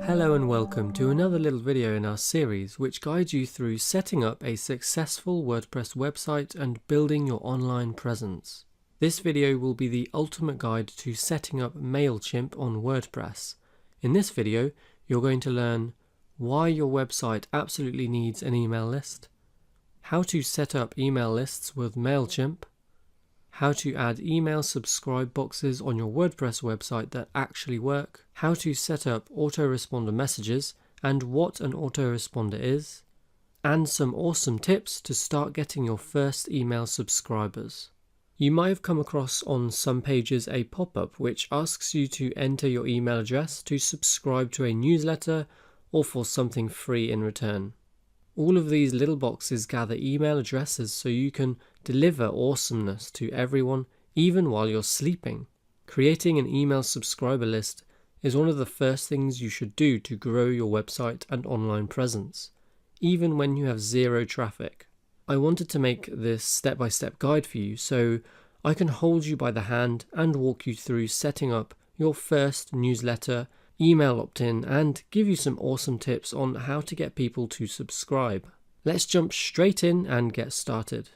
Hello and welcome to another little video in our series which guides you through setting up a successful WordPress website and building your online presence. This video will be the ultimate guide to setting up MailChimp on WordPress. In this video, you're going to learn why your website absolutely needs an email list, how to set up email lists with MailChimp, how to add email subscribe boxes on your WordPress website that actually work, how to set up autoresponder messages and what an autoresponder is, and some awesome tips to start getting your first email subscribers. You might have come across on some pages a pop-up which asks you to enter your email address to subscribe to a newsletter or for something free in return. All of these little boxes gather email addresses so you can deliver awesomeness to everyone even while you're sleeping. Creating an email subscriber list is one of the first things you should do to grow your website and online presence, even when you have zero traffic. I wanted to make this step-by-step guide for you so I can hold you by the hand and walk you through setting up your first newsletter, email opt-in, and give you some awesome tips on how to get people to subscribe. Let's jump straight in and get started.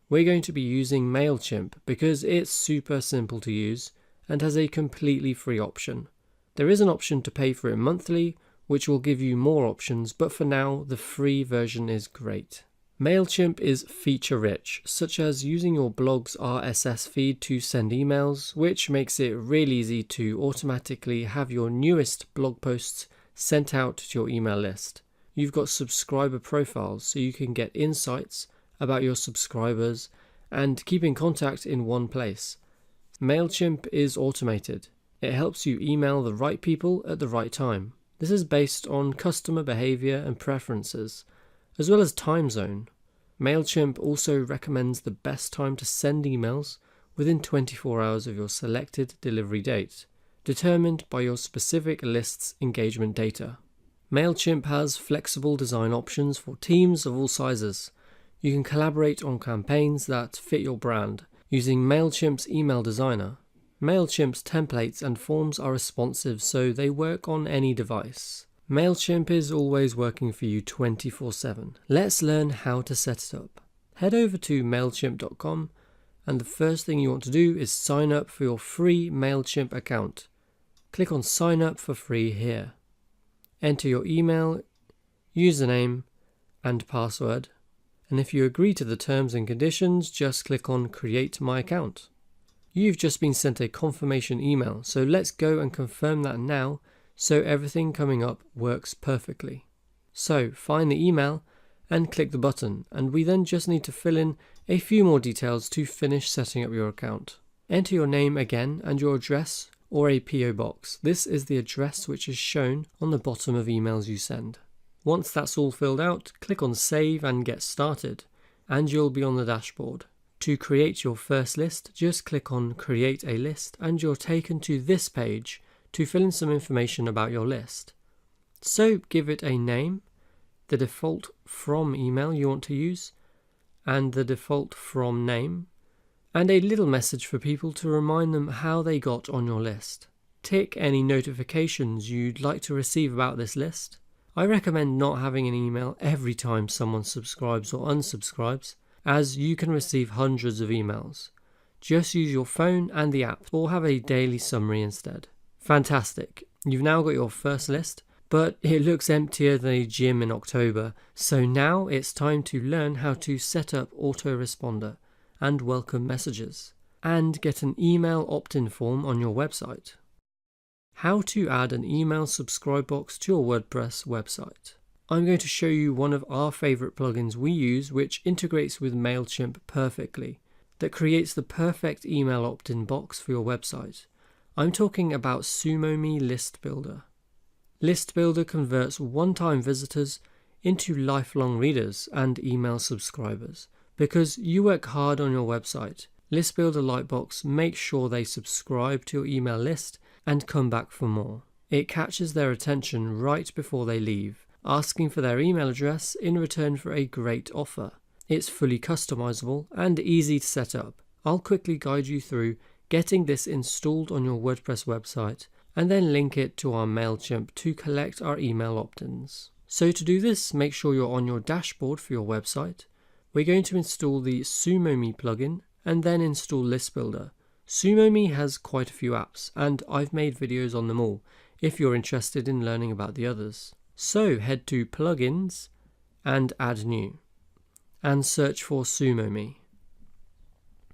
We're going to be using MailChimp because it's super simple to use and has a completely free option. There is an option to pay for it monthly, which will give you more options, but for now, the free version is great. MailChimp is feature-rich, such as using your blog's RSS feed to send emails, which makes it really easy to automatically have your newest blog posts sent out to your email list. You've got subscriber profiles, so you can get insights about your subscribers and keep in contact in one place. MailChimp is automated. It helps you email the right people at the right time. This is based on customer behavior and preferences, as well as time zone. MailChimp also recommends the best time to send emails within 24 hours of your selected delivery date, determined by your specific list's engagement data. MailChimp has flexible design options for teams of all sizes. You can collaborate on campaigns that fit your brand using MailChimp's email designer. MailChimp's templates and forms are responsive, so they work on any device. MailChimp is always working for you 24/7. Let's learn how to set it up. Head over to MailChimp.com and the first thing you want to do is sign up for your free MailChimp account. Click on sign up for free here. Enter your email, username and password, and if you agree to the terms and conditions, just click on create my account. You've just been sent a confirmation email, so let's go and confirm that now so everything coming up works perfectly. So find the email and click the button, and we then just need to fill in a few more details to finish setting up your account. Enter your name again and your address or a PO box. This is the address which is shown on the bottom of emails you send. Once that's all filled out, click on save and get started, and you'll be on the dashboard. To create your first list, just click on create a list and you're taken to this page to fill in some information about your list. So give it a name, the default from email you want to use, and the default from name, and a little message for people to remind them how they got on your list. Tick any notifications you'd like to receive about this list. I recommend not having an email every time someone subscribes or unsubscribes, as you can receive hundreds of emails. Just use your phone and the app, or have a daily summary instead. Fantastic, you've now got your first list, but it looks emptier than a gym in October, so now it's time to learn how to set up autoresponder and welcome messages, and get an email opt-in form on your website. How to add an email subscribe box to your WordPress website. I'm going to show you one of our favorite plugins we use which integrates with MailChimp perfectly, that creates the perfect email opt-in box for your website. I'm talking about SumoMe List Builder. List Builder converts one-time visitors into lifelong readers and email subscribers. Because you work hard on your website, List Builder Lightbox makes sure they subscribe to your email list and come back for more. It catches their attention right before they leave, asking for their email address in return for a great offer. It's fully customizable and easy to set up. I'll quickly guide you through getting this installed on your WordPress website and then link it to our MailChimp to collect our email opt-ins. So to do this, make sure you're on your dashboard for your website. We're going to install the SumoMe plugin and then install List Builder. SumoMe has quite a few apps, and I've made videos on them all if you're interested in learning about the others. So head to Plugins and Add New and search for SumoMe.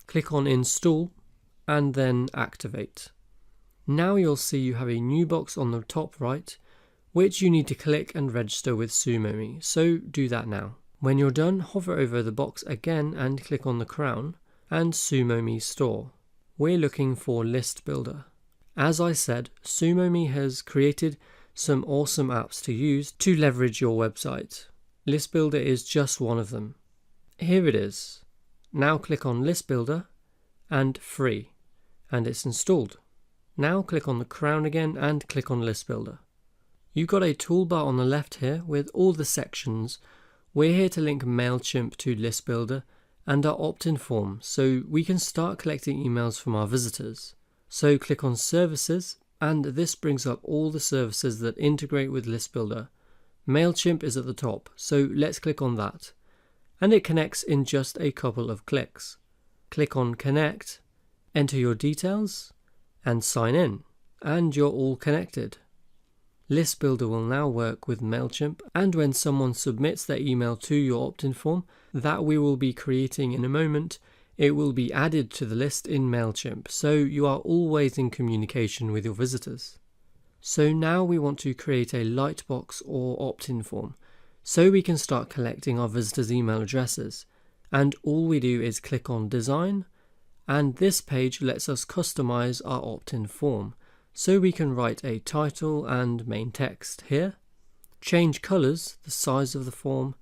Click on Install and then Activate. Now you'll see you have a new box on the top right, which you need to click and register with SumoMe, so do that now. When you're done, hover over the box again and click on the crown and SumoMe Store. We're looking for List Builder. As I said, SumoMe has created some awesome apps to use to leverage your website. List Builder is just one of them. Here it is. Now click on List Builder and Free, and it's installed. Now click on the crown again and click on List Builder. You've got a toolbar on the left here with all the sections. We're here to link MailChimp to List Builder and our opt-in form so we can start collecting emails from our visitors. So click on Services, and this brings up all the services that integrate with List Builder. MailChimp is at the top, so let's click on that. And it connects in just a couple of clicks. Click on Connect, enter your details, and sign in, and you're all connected. List Builder will now work with MailChimp, and when someone submits their email to your opt-in form that we will be creating in a moment, it will be added to the list in MailChimp, so you are always in communication with your visitors. So now we want to create a lightbox or opt-in form, so we can start collecting our visitors' email addresses, and all we do is click on Design, and this page lets us customize our opt-in form. So we can write a title and main text here, change colors, the size of the form,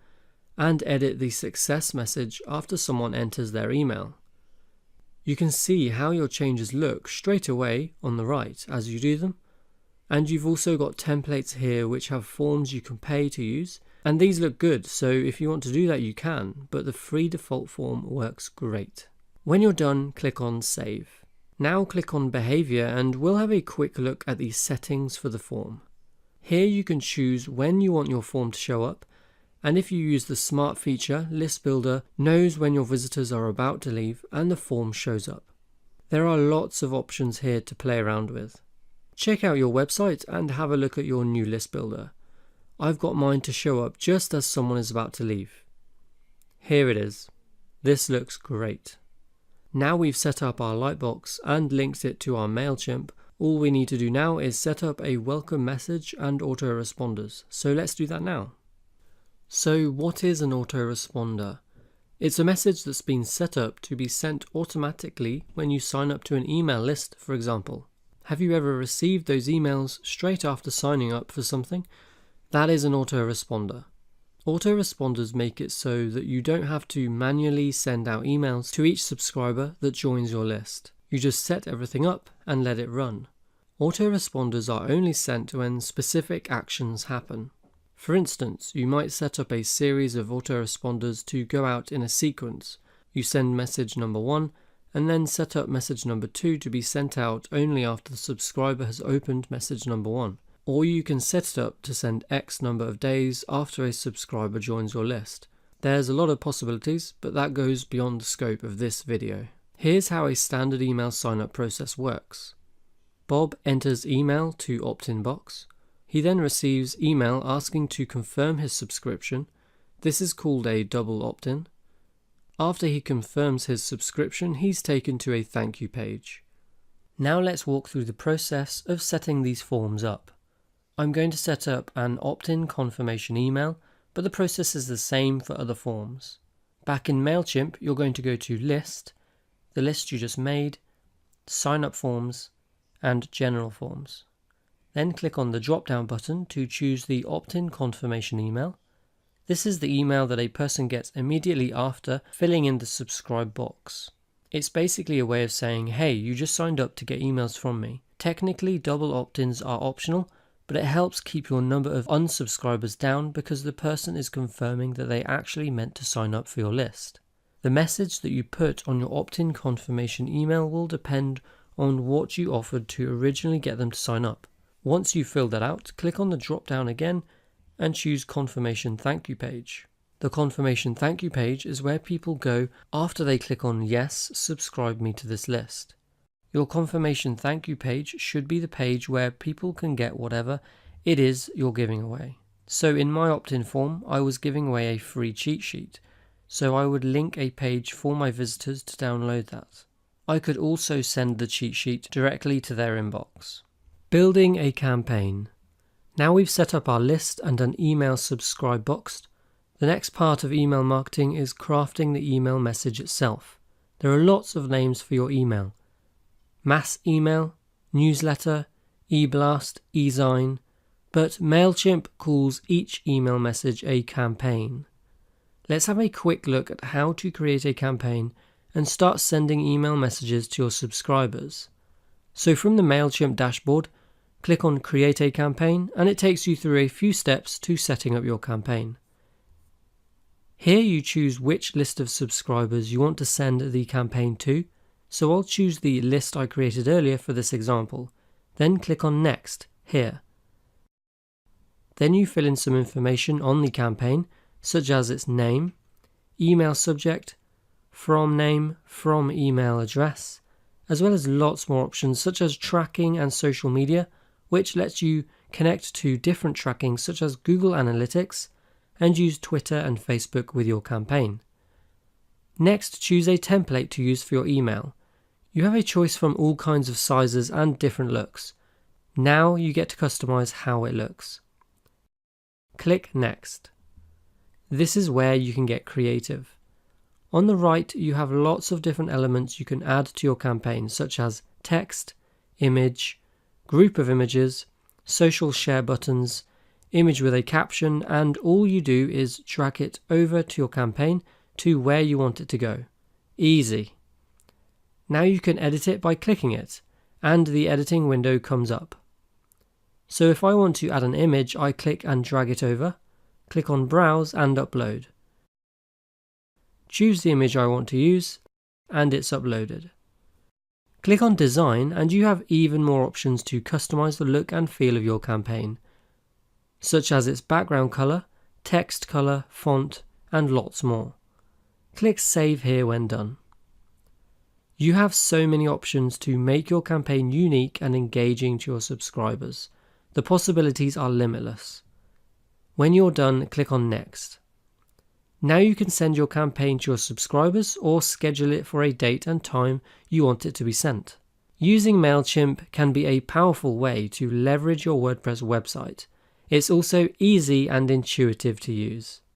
and edit the success message after someone enters their email. You can see how your changes look straight away on the right as you do them. And you've also got templates here which have forms you can pay to use, and these look good, so if you want to do that you can, but the free default form works great. When you're done, click on Save. Now click on Behavior and we'll have a quick look at the settings for the form. Here you can choose when you want your form to show up, and if you use the Smart feature, List Builder knows when your visitors are about to leave and the form shows up. There are lots of options here to play around with. Check out your website and have a look at your new List Builder. I've got mine to show up just as someone is about to leave. Here it is. This looks great. Now we've set up our lightbox and linked it to our MailChimp, all we need to do now is set up a welcome message and autoresponders. So let's do that now. So what is an autoresponder? It's a message that's been set up to be sent automatically when you sign up to an email list, for example. Have you ever received those emails straight after signing up for something? That is an autoresponder. Autoresponders make it so that you don't have to manually send out emails to each subscriber that joins your list. You just set everything up and let it run. Autoresponders are only sent when specific actions happen. For instance, you might set up a series of autoresponders to go out in a sequence. You send message number 1 and then set up message number 2 to be sent out only after the subscriber has opened message number 1. Or you can set it up to send X number of days after a subscriber joins your list. There's a lot of possibilities, but that goes beyond the scope of this video. Here's how a standard email sign-up process works. Bob enters email to opt-in box. He then receives email asking to confirm his subscription. This is called a double opt-in. After he confirms his subscription, he's taken to a thank you page. Now let's walk through the process of setting these forms up. I'm going to set up an opt-in confirmation email, but the process is the same for other forms. Back in MailChimp, you're going to go to List, the list you just made, Sign Up Forms, and General Forms. Then click on the drop-down button to choose the opt-in confirmation email. This is the email that a person gets immediately after filling in the subscribe box. It's basically a way of saying, hey, you just signed up to get emails from me. Technically, double opt-ins are optional, but it helps keep your number of unsubscribers down because the person is confirming that they actually meant to sign up for your list. The message that you put on your opt-in confirmation email will depend on what you offered to originally get them to sign up. Once you've filled that out, click on the drop down again and choose Confirmation Thank You page. The Confirmation Thank You page is where people go after they click on Yes, subscribe me to this list. Your Confirmation Thank You page should be the page where people can get whatever it is you're giving away. So in my opt-in form, I was giving away a free cheat sheet, so I would link a page for my visitors to download that. I could also send the cheat sheet directly to their inbox. Building a campaign. Now we've set up our list and an email subscribe box. The next part of email marketing is crafting the email message itself. There are lots of names for your email. Mass email, newsletter, e-blast, e-zine, but MailChimp calls each email message a campaign. Let's have a quick look at how to create a campaign and start sending email messages to your subscribers. So from the MailChimp dashboard, click on Create a Campaign and it takes you through a few steps to setting up your campaign. Here you choose which list of subscribers you want to send the campaign to, so I'll choose the list I created earlier for this example, then click on Next here. Then you fill in some information on the campaign, such as its name, email subject, from name, from email address, as well as lots more options such as tracking and social media, which lets you connect to different tracking such as Google Analytics and use Twitter and Facebook with your campaign. Next, choose a template to use for your email. You have a choice from all kinds of sizes and different looks. Now you get to customize how it looks. Click Next. This is where you can get creative. On the right, you have lots of different elements you can add to your campaign, such as text, image, group of images, social share buttons, image with a caption, and all you do is drag it over to your campaign to where you want it to go. Easy. Now you can edit it by clicking it, and the editing window comes up. So if I want to add an image, I click and drag it over, click on Browse and Upload. Choose the image I want to use, and it's uploaded. Click on Design and you have even more options to customize the look and feel of your campaign, such as its background color, text color, font, and lots more. Click Save here when done. You have so many options to make your campaign unique and engaging to your subscribers. The possibilities are limitless. When you're done, click on Next. Now you can send your campaign to your subscribers or schedule it for a date and time you want it to be sent. Using MailChimp can be a powerful way to leverage your WordPress website. It's also easy and intuitive to use.